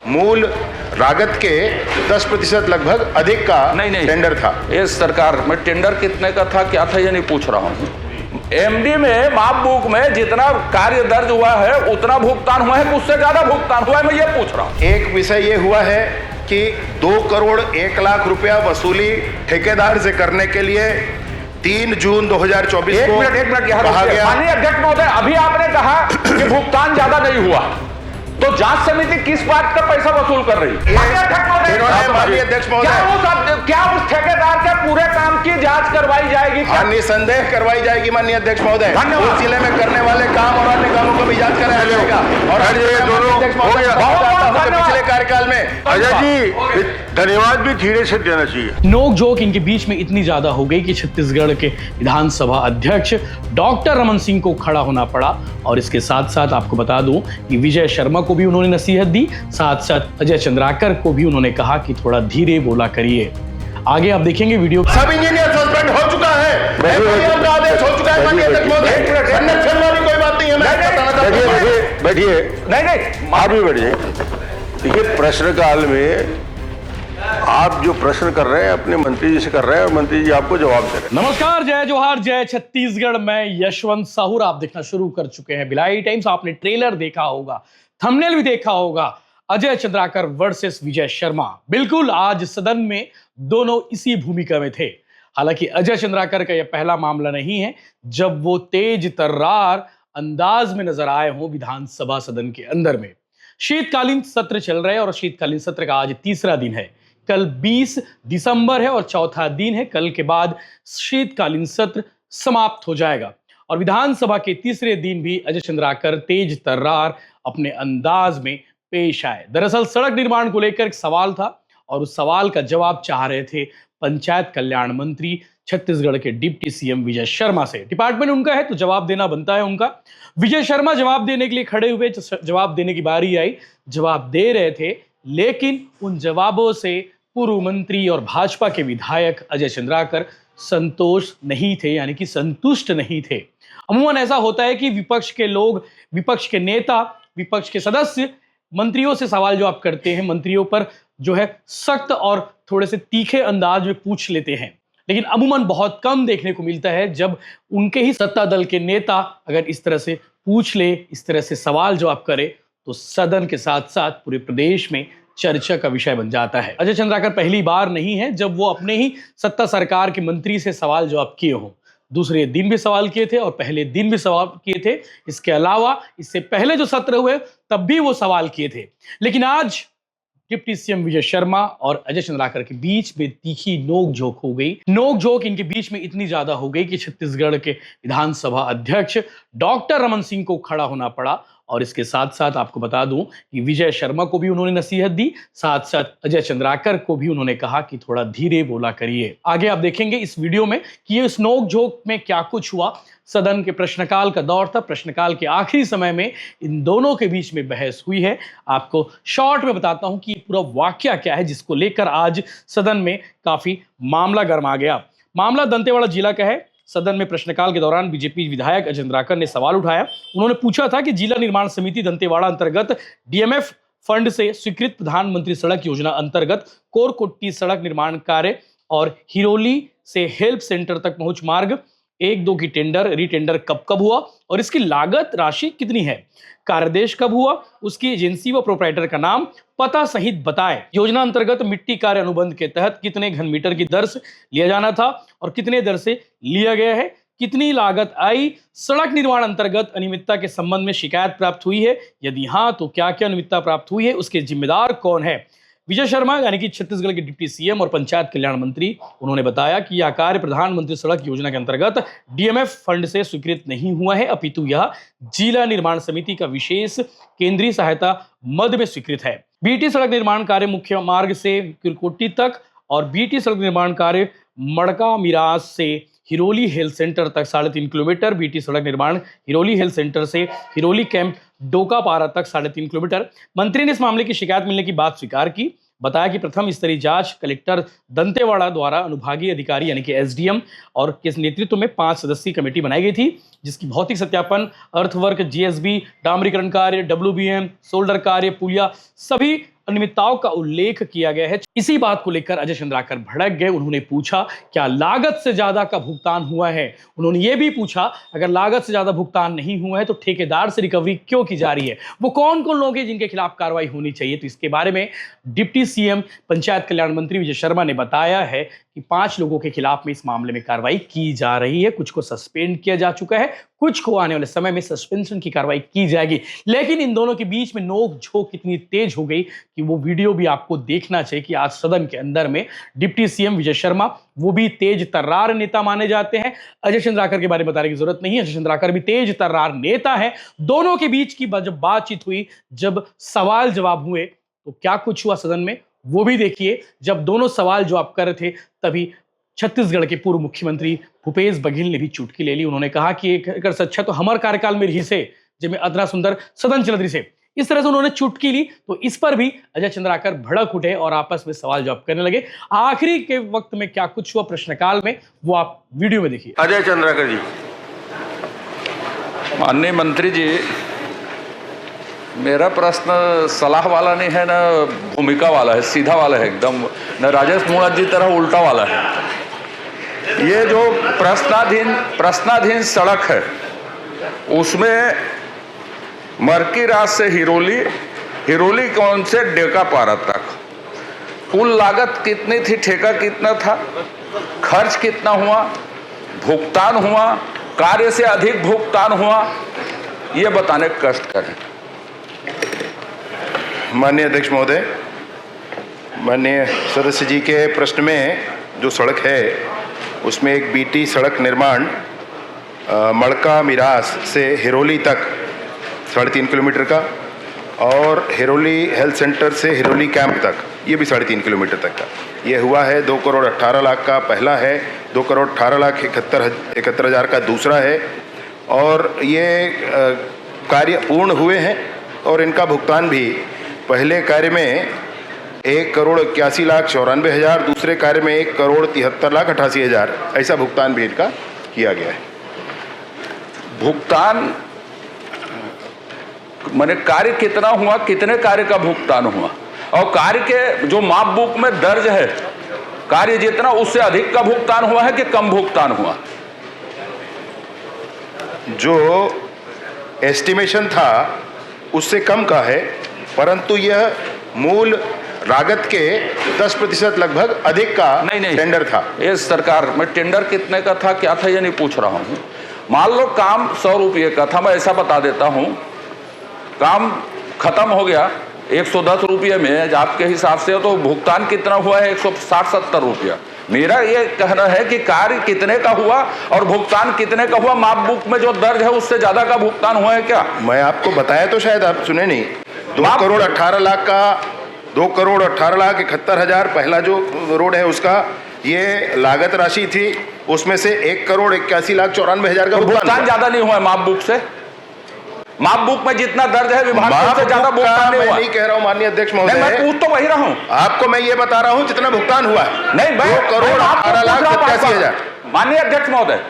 मूल लागत के 10% लगभग अधिक का नहीं टेंडर था। इस सरकार में टेंडर कितने का था, क्या था, ये नहीं पूछ रहा हूँ। एमडी में माप बुक में जितना कार्य दर्ज हुआ है उतना भुगतान हुआ है, उससे ज्यादा भुगतान हुआ है, मैं ये पूछ रहा हूँ। एक विषय ये हुआ है कि 2 करोड़ 1 लाख रुपया वसूली ठेकेदार से करने के लिए 3 जून 2024 को कहा गया। माननीय अध्यक्ष महोदय, अभी आपने कहा कि भुगतान ज्यादा नहीं हुआ, तो जांच समिति किस बात का पैसा वसूल कर रही है? माननीय अध्यक्ष महोदय, क्या उस ठेकेदार के पूरे काम की जांच करवाई जाएगी? निसंदेह करवाई जाएगी माननीय अध्यक्ष महोदय। उस जिले में करने वाले काम और अन्य कामों को भी जांच कराया जाएगा। और पिछले कार्यकाल में अजय जी धन्यवाद भी धीरे से देना चाहिए। नोक झोंक इनके बीच में इतनी ज्यादा हो गई कि छत्तीसगढ़ के विधानसभा अध्यक्ष डॉक्टर रमन सिंह को खड़ा होना पड़ा। और इसके साथ साथ आपको बता दूं कि विजय शर्मा को भी उन्होंने नसीहत दी, साथ साथ अजय चंद्राकर को भी उन्होंने कहा कि थोड़ा धीरे बोला करिए। आगे आप देखेंगे वीडियो। सब इंजीनियर सस्पेंड हो चुका है, आदेश हो चुका है माननीय अध्यक्ष महोदय। संरक्षण वाली कोई बात नहीं है। बैठिए, नहीं आप भी बैठिए। देखिए, प्रश्नकाल में आप जो प्रश्न कर रहे हैं अपने मंत्री जी से कर रहे हैं और मंत्री जी आपको जवाब दे रहे हैं। नमस्कार, जय जोहार, जय छत्तीसगढ़। मैं यशवंत साहू। आप देखना शुरू कर चुके हैं भिलाई टाइम्स। आपने ट्रेलर देखा होगा, थंबनेल भी देखा होगा, अजय चंद्राकर वर्सेस विजय शर्मा। बिल्कुल, आज सदन में दोनों इसी भूमिका में थे। हालांकि अजय चंद्राकर का यह पहला मामला नहीं है जब वो तेज तर्रार अंदाज में नजर आए हों विधानसभा सदन के अंदर में। शीतकालीन सत्र चल रहे हैं और शीतकालीन सत्र का आज तीसरा दिन है। कल 20 दिसंबर है और चौथा दिन है। कल के बाद शीतकालीन सत्र समाप्त हो जाएगा और विधानसभा के तीसरे दिन भी अजय चंद्राकर तेज तर्रार अपने अंदाज में पेश आए। दरअसल सड़क निर्माण को लेकर एक सवाल था और उस सवाल का जवाब चाह रहे थे पंचायत कल्याण मंत्री छत्तीसगढ़ के डिप्टी सीएम विजय शर्मा से। डिपार्टमेंट उनका है तो जवाब देना बनता है उनका। विजय शर्मा जवाब देने के लिए खड़े हुए, जवाब देने की बारी आई, जवाब दे रहे थे, लेकिन उन जवाबों से पूर्व मंत्री और भाजपा के विधायक अजय चंद्राकर संतोष नहीं थे, यानी कि संतुष्ट नहीं थे। अमूमन ऐसा होता है कि विपक्ष के लोग, विपक्ष के नेता, विपक्ष के सदस्य मंत्रियों से सवाल जवाब करते हैं, मंत्रियों पर जो है सख्त और थोड़े से तीखे अंदाज में पूछ लेते हैं। लेकिन अमूमन बहुत कम देखने को मिलता है जब उनके ही सत्ता दल के नेता अगर इस तरह से पूछ ले, इस तरह से सवाल जवाब करे, तो सदन के साथ साथ पूरे प्रदेश में चर्चा का विषय बन जाता है। अजय चंद्राकर पहली बार नहीं है जब वो अपने ही सत्ता सरकार के मंत्री से सवाल जवाब किए हों। दूसरे दिन भी सवाल किए थे और पहले दिन भी सवाल किए थे। इसके अलावा इससे पहले जो सत्र हुए तब भी वो सवाल किए थे। लेकिन आज डिप्टी सीएम विजय शर्मा और अजय चंद्राकर के बीच में तीखी नोक-झोंक हो गई। नोक-झोंक इनके बीच में इतनी ज्यादा हो गई कि छत्तीसगढ़ के विधानसभा अध्यक्ष डॉक्टर रमन सिंह को खड़ा होना पड़ा। और इसके साथ साथ आपको बता दूं कि विजय शर्मा को भी उन्होंने नसीहत दी, साथ साथ अजय चंद्राकर को भी उन्होंने कहा कि थोड़ा धीरे बोला करिए। आगे आप देखेंगे इस वीडियो में कि ये इस नोक-झोंक में क्या कुछ हुआ। सदन के प्रश्नकाल का दौर था। प्रश्नकाल के आखिरी समय में इन दोनों के बीच में बहस हुई है। आपको शॉर्ट में बताता हूं कि पूरा वाकया क्या है जिसको लेकर आज सदन में काफी मामला गर्मा गया। मामला दंतेवाड़ा जिला का है। सदन में प्रश्नकाल के दौरान बीजेपी विधायक अजय चंद्राकर ने सवाल उठाया। उन्होंने पूछा था कि जिला निर्माण समिति दंतेवाड़ा अंतर्गत डीएमएफ फंड से स्वीकृत प्रधानमंत्री सड़क योजना अंतर्गत कोरकोट्टी सड़क निर्माण कार्य और हिरोली से हेल्प सेंटर तक पहुंच मार्ग 1-2 की टेंडर रीटेंडर कब हुआ और इसकी लागत राशि कितनी है, कार्यादेश कब हुआ, उसकी एजेंसी व प्रोप्राइटर का नाम पता सहित बताएं। योजना अंतर्गत मिट्टी कार्य अनुबंध के तहत कितने घन मीटर की दर से लिया जाना था और कितने दर से लिया गया है, कितनी लागत आई, सड़क निर्माण अंतर्गत अनियमितता के संबंध में शिकायत प्राप्त हुई है, यदि हाँ तो क्या क्या अनियमितता प्राप्त हुई है, उसके जिम्मेदार कौन है। विजय शर्मा यानी कि छत्तीसगढ़ के डिप्टी सीएम और पंचायत कल्याण मंत्री, उन्होंने बताया कि यह कार्य प्रधानमंत्री सड़क योजना के अंतर्गत डीएमएफ फंड से स्वीकृत नहीं हुआ है, अपितु यह जिला निर्माण समिति का विशेष केंद्रीय सहायता मद में स्वीकृत है। बीटी सड़क निर्माण कार्य मुख्य मार्ग से किरकोटी तक और बीटी सड़क निर्माण कार्य मड़का मिराज से हिरोली हेल्थ सेंटर तक 3.5 किलोमीटर, बीटी सड़क निर्माण हिरोली हेल्थ सेंटर से हिरोली कैंप डोकापारा तक 3.5 किलोमीटर। मंत्री ने इस मामले की शिकायत मिलने की बात स्वीकार की। बताया कि प्रथम स्तरीय जांच कलेक्टर दंतेवाड़ा द्वारा अनुभागीय अधिकारी यानी कि एसडीएम और के नेतृत्व में 5 सदस्यीय कमेटी बनाई गई थी, जिसकी भौतिक सत्यापन, अर्थवर्क, जीएसबी, डामरीकरण कार्य, डब्ल्यूबीएम, सोल्डर कार्य, पुलिया सभी अनियमितताओं का उल्लेख किया गया है। इसी बात को लेकर अजय चंद्राकर भड़क गए। उन्होंने पूछा क्या लागत से ज्यादा का भुगतान हुआ है। उन्होंने ये भी पूछा अगर लागत से ज्यादा भुगतान नहीं हुआ है तो ठेकेदार से रिकवरी क्यों की जा रही है, वो कौन कौन लोग हैं जिनके खिलाफ कार्रवाई होनी चाहिए। तो इसके बारे में डिप्टी सीएम पंचायत कल्याण मंत्री विजय शर्मा ने बताया है कि 5 लोगों के खिलाफ में इस मामले में कार्रवाई की जा रही है। कुछ को सस्पेंड किया जा चुका है, कुछ को आने वाले समय में सस्पेंशन की कार्रवाई की जाएगी। लेकिन इन दोनों के बीच में नोक झोंक इतनी तेज हो गई कि वो वीडियो भी आपको देखना चाहिए कि आज सदन के अंदर में डिप्टी सीएम विजय शर्मा, वो भी तेज तर्रार नेता माने जाते हैं। अजय चंद्राकर के बारे में बताने की जरूरत नहीं है, अजय चंद्राकर भी तेज तर्रार नेता है। दोनों के बीच की जब बातचीत हुई, जब सवाल जवाब हुए तो क्या कुछ हुआ सदन में वो भी देखिए। जब दोनों सवाल जवाब कर रहे थे तभी छत्तीसगढ़ के पूर्व मुख्यमंत्री भूपेश बघेल ने भी चुटकी ले ली। उन्होंने कहा कि एक सच्चा तो हमारे कार्यकाल में रही से जिसमें अतना सुंदर सदन चल रही से, इस तरह से उन्होंने चुटकी ली। तो इस पर भी अजय चंद्राकर भड़क उठे और आपस में सवाल जवाब करने लगे। आखिरी के वक्त में क्या कुछ हुआ प्रश्नकाल में वो आप वीडियो में देखिए। अजय चंद्राकर जी। माननीय मंत्री जी, मेरा प्रश्न सलाह वाला नहीं है ना भूमिका वाला है, सीधा वाला है एकदम, न राजेश मूणत जी तरह उल्टा वाला है। ये जो प्रश्नाधीन सड़क है उसमें मरकीराज से हिरोली कौन से डेकापारा तक कुल लागत कितनी थी, ठेका कितना था, खर्च कितना हुआ, भुगतान हुआ, कार्य से अधिक भुगतान हुआ, ये बताने का कष्ट करें। माननीय अध्यक्ष महोदय, माननीय सदस्य जी के प्रश्न में जो सड़क है उसमें एक बीटी सड़क निर्माण मड़का मिरास से हिरोली तक 3.5 किलोमीटर का और हिरोली हेल्थ सेंटर से हिरोली कैंप तक ये भी 3.5 किलोमीटर तक का ये हुआ है। 2 करोड़ 18 लाख का पहला है, 2 करोड़ 18 लाख 71 हज़ार का दूसरा है और ये कार्य पूर्ण हुए हैं और इनका भुगतान भी पहले कार्य में 1 करोड़ 81 लाख 94 हज़ार, दूसरे कार्य में 1 करोड़ 73 लाख 88 हज़ार, ऐसा भुगतान भी इनका किया गया है। भुगतान माने कार्य कितना हुआ, कितने कार्य का भुगतान हुआ और कार्य के जो माप बुक में दर्ज है कार्य जितना उससे अधिक का भुगतान हुआ है कि कम भुगतान हुआ। जो एस्टिमेशन था उससे कम का है, परंतु यह मूल लागत के 10% लगभग अधिक का नहीं टेंडर था। ये सरकार में टेंडर कितने का था, क्या था, ये नहीं पूछ रहा हूँ। मान लो काम 100 रुपये का था, मैं ऐसा बता देता हूँ, काम खत्म हो गया 110 रुपये में आपके हिसाब से, तो भुगतान कितना हुआ है 160-70 रुपया। मेरा ये कहना है कि कार्य कितने का हुआ और भुगतान कितने का हुआ, माप बुक में जो दर्ज है उससे ज्यादा का भुगतान हुआ है क्या? मैं आपको बताया तो शायद आप सुने नहीं। 2 करोड़ 18 लाख का 2 करोड़ 18 लाख 71 हज़ार पहला जो रोड है उसका ये लागत राशि थी, उसमें से 1 करोड़ 81 लाख 94 हज़ार का भुगतान ज्यादा नहीं हुआ माप बुक से। माप बुक में जितना दर्ज है विभाग से ज्यादा भुगतान नहीं हुआ। मैं नहीं कह रहा हूं माननीय अध्यक्ष महोदय, मैं पूछ तो वही रहा हूं आपको, मैं ये बता रहा हूं जितना भुगतान हुआ है। नहीं, 2 करोड़ 18 लाख 87 हज़ार। माननीय अध्यक्ष महोदय,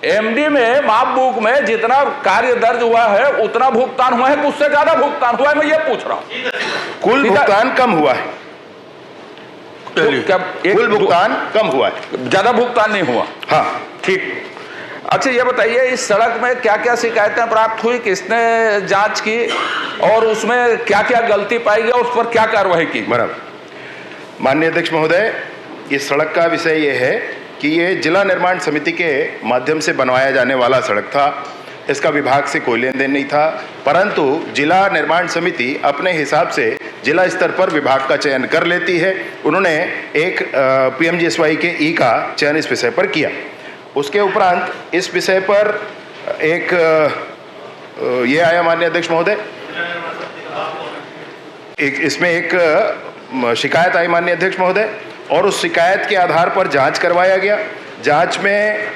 एमडी में माप बुक में जितना कार्य दर्ज हुआ है उतना भुगतान हुआ है, उससे ज्यादा भुगतान हुआ है, मैं ये पूछ रहा हूं। कुल भुगतान कम हुआ है, कुल भुगतान कम हुआ है, ज्यादा भुगतान नहीं हुआ। हाँ ठीक। अच्छा ये बताइए, इस सड़क में क्या क्या शिकायतें प्राप्त हुई, किसने जांच की और उसमें क्या क्या गलती पाई गई और उस पर क्या कार्रवाई की? बराबर। माननीय अध्यक्ष महोदय, इस सड़क का विषय ये है कि ये जिला निर्माण समिति के माध्यम से बनवाया जाने वाला सड़क था। इसका विभाग से कोई लेन देन नहीं था, परंतु जिला निर्माण समिति अपने हिसाब से जिला स्तर पर विभाग का चयन कर लेती है। उन्होंने एक PMGSY के ई का चयन इस विषय पर किया। उसके उपरांत इस विषय पर एक ये आया माननीय अध्यक्ष महोदय, इसमें एक शिकायत आई माननीय अध्यक्ष महोदय, और उस शिकायत के आधार पर जांच करवाया गया। जांच में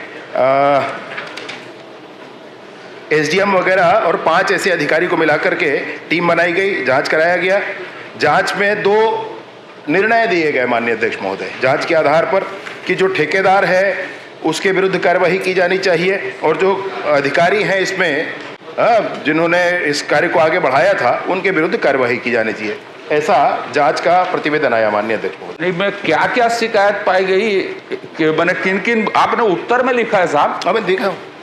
SDM वगैरह और 5 ऐसे अधिकारी को मिलाकर के टीम बनाई गई, जांच कराया गया। जांच में 2 निर्णय दिए गए माननीय अध्यक्ष महोदय, जांच के आधार पर कि जो ठेकेदार है उसके विरुद्ध कार्यवाही की जानी चाहिए और जो अधिकारी हैं इसमें जिन्होंने इस कार्य को आगे बढ़ाया था उनके विरुद्ध कार्यवाही की जानी चाहिए। ऐसा जांच का प्रतिवेदन आया माननीय अध्यक्ष महोदय। नहीं, मैं क्या क्या शिकायत पाई गई कि मैंने किन किन आपने उत्तर में लिखा है साहब? अब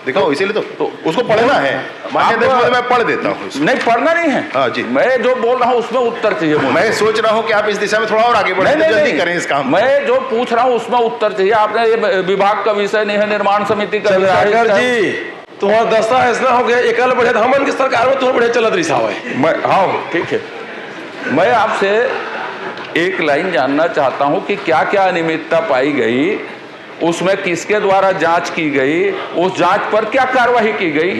दिखाओ इसीलिए तो उसको पढ़ना है माननीय अध्यक्ष महोदय, मैं पढ़ देता हूँ। नहीं, पढ़ना नहीं है। हाँ जी, मैं जो बोल रहा हूँ उसमें उत्तर चाहिए मुझे। मैं सोच रहा हूँ कि आप इस दिशा में थोड़ा और आगे बढ़ें, जल्दी करें इस काम। मैं जो पूछ रहा हूँ उसमें उत्तर चाहिए। आपने ये विभाग का विषय नहीं है, निर्माण समिति का चंद्राकर जी, तुम्हारा दस्ता ऐसा हो गया, एकल बढ़े हमन की सरकार में तुम्हें बढ़े चलत रही साहब। मैं हाँ ठीक है, मैं आपसे एक लाइन जानना चाहता हूं कि क्या क्या अनियमितता पाई गई, उसमें किसके द्वारा जांच की गई, उस जांच पर क्या कार्रवाई की गई?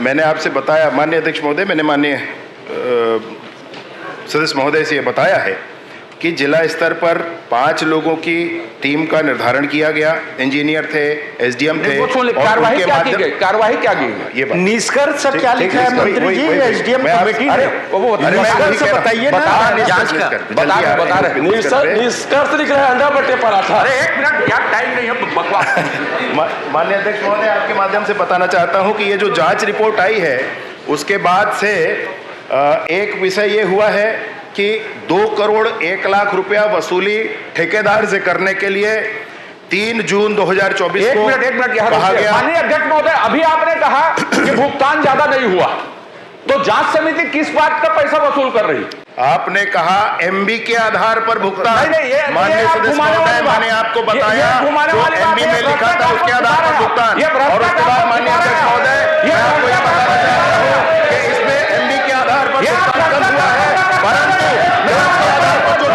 मैंने आपसे बताया माननीय अध्यक्ष महोदय, मैंने माननीय सदस्य महोदय से ये बताया है कि जिला स्तर पर 5 लोगों की टीम का निर्धारण किया गया। इंजीनियर थे, एसडीएम थे। कार्रवाई क्या की गई? कार्रवाई क्या की गई? ये निष्कर्ष क्या लिखा है मंत्री जी? एसडीएम कमेटी ने बताइए ना, जांच का बता रहे निष्कर्ष लिख रहा है अंडा बट्टे पराठा। अरे एक मिनट, क्या टाइम नहीं है बकवास। माननीय अध्यक्ष महोदय, आपके माध्यम से बताना चाहता हूं कि ये जो जांच रिपोर्ट आई है उसके बाद से एक विषय ये हुआ है कि 2 करोड़ 1 लाख रुपया वसूली ठेकेदार से करने के लिए 3 जून 2024 को एक मिनट कहा गया। माननीय अध्यक्ष महोदय, अभी आपने कहा कि भुगतान ज्यादा नहीं हुआ, तो जांच समिति किस बात का पैसा वसूल कर रही? आपने कहा एमबी के आधार पर भुगतान। नहीं, माननीय सदस्य महोदय, मैंने आपको बताया जो एमबी में लिखा था उसके आधार पर भुगतान, और उसके बाद माननीय अध्यक्ष महोदय मैं आपको यह बताना चाहता हूं कि इसमें एमबी के आधार पर भुगतान कम हुआ है, परंतु उसके आधार पर जो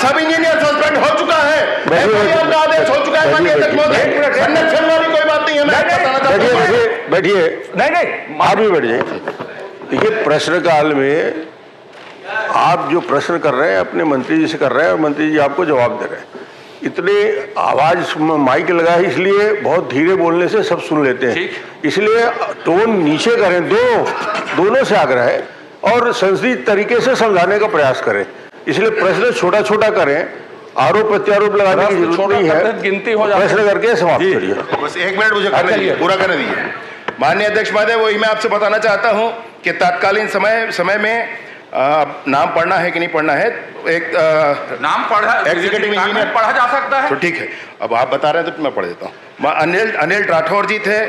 सब इंजीनियर सस्पेंड हो चुका है, एफआईआर का आदेश हो चुका है माननीय अध्यक्ष महोदय। संरक्षण वाली कोई बात नहीं है, मैं बताना चाहता हूं। बैठिए, नहीं आप भी बैठ जाइए। देखिए, प्रश्नकाल में आप जो प्रश्न कर रहे हैं अपने मंत्री जी से कर रहे हैं और मंत्री जी आपको जवाब दे रहे हैं। इतने आवाज माइक लगा है, इसलिए बहुत धीरे बोलने से सब सुन लेते हैं, इसलिए टोन नीचे करें। दोनों से आग्रह है और संसदीय तरीके से समझाने का प्रयास करें, इसलिए प्रश्न छोटा छोटा करें, आरोप प्रत्यारोप लगाने की जरूरत नहीं है, गिनती हो जाती है। प्रश्न करके समाप्त करिए। बस 1 मिनट मुझे पूरा करने दीजिए। माननीय अध्यक्ष महोदय, वही मैं आपसे बताना चाहता हूं कि तत्कालीन समय में नाम पढ़ना है कि नहीं पढ़ना है, एक नाम पढ़ा, एग्जीक्यूटिव इंजीनियर पढ़ा जा सकता है, तो ठीक है। अब आप बता रहे हैं तो मैं पढ़ देता हूँ। अनिल राठौर जी थे,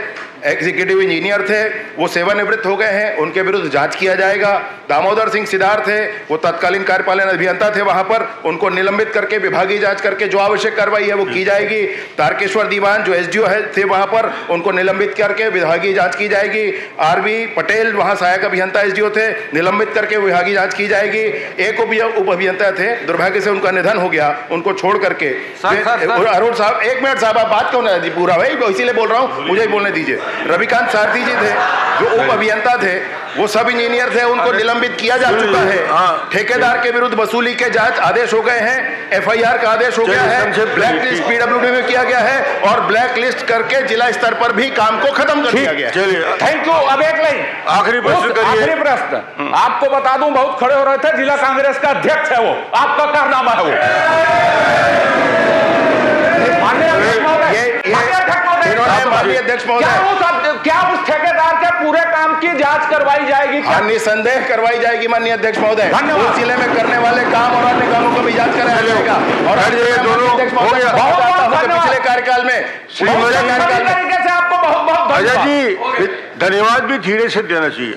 एग्जीक्यूटिव इंजीनियर थे, वो सेवानिवृत्त हो गए हैं, उनके विरुद्ध जांच किया जाएगा। दामोदर सिंह सिद्धार्थ थे, वो तत्कालीन कार्यपालन अभियंता थे वहां पर, उनको निलंबित करके विभागीय जांच करके जो आवश्यक कार्रवाई है वो की जाएगी। तारकेश्वर दीवान जो एसडीओ थे वहां पर, उनको निलंबित करके विभागीय जांच की जाएगी। आरबी पटेल वहां सहायक अभियंता एसडीओ थे, निलंबित करके विभागीय जांच की जाएगी। एक उप अभियंता थे, दुर्भाग्य से उनका निधन हो गया, उनको छोड़ करके अरुण साहब, 1 मिनट साहब, आप बात क्यों नहीं पूरा भाई, इसीलिए बोल रहा हूँ, मुझे बोलने दीजिए। रविकांत सारथी जी थे जो उप अभियंता थे, वो सब इंजीनियर थे, उनको निलंबित किया जा चुका है। ठेकेदार के विरुद्ध वसूली के जांच आदेश हो गए हैं, एफआईआर का आदेश हो गया है, ब्लैक लिस्ट पीडब्ल्यूडी में किया गया है और ब्लैक लिस्ट करके जिला स्तर पर भी काम को खत्म कर दिया गया है। Thank you. अब एक लाइन आखिरी आखिरी प्रश्न आपको बता दूं, बहुत खड़े हो रहे थे, जिला कांग्रेस का अध्यक्ष है वो, आपका कारनामा है वो। माननीय अध्यक्ष महोदय, क्या उस ठेकेदार के पूरे काम की जांच करवाई जाएगी? निसंदेह करवाई जाएगी माननीय अध्यक्ष महोदय। उस जिले में करने वाले काम और अन्य कामों को भी जांच कराया जाएगा। और पिछले कार्यकाल में तरीके से आपको बहुत बहुत धन्यवाद। अजय जी, धन्यवाद भी धीरे से देना चाहिए।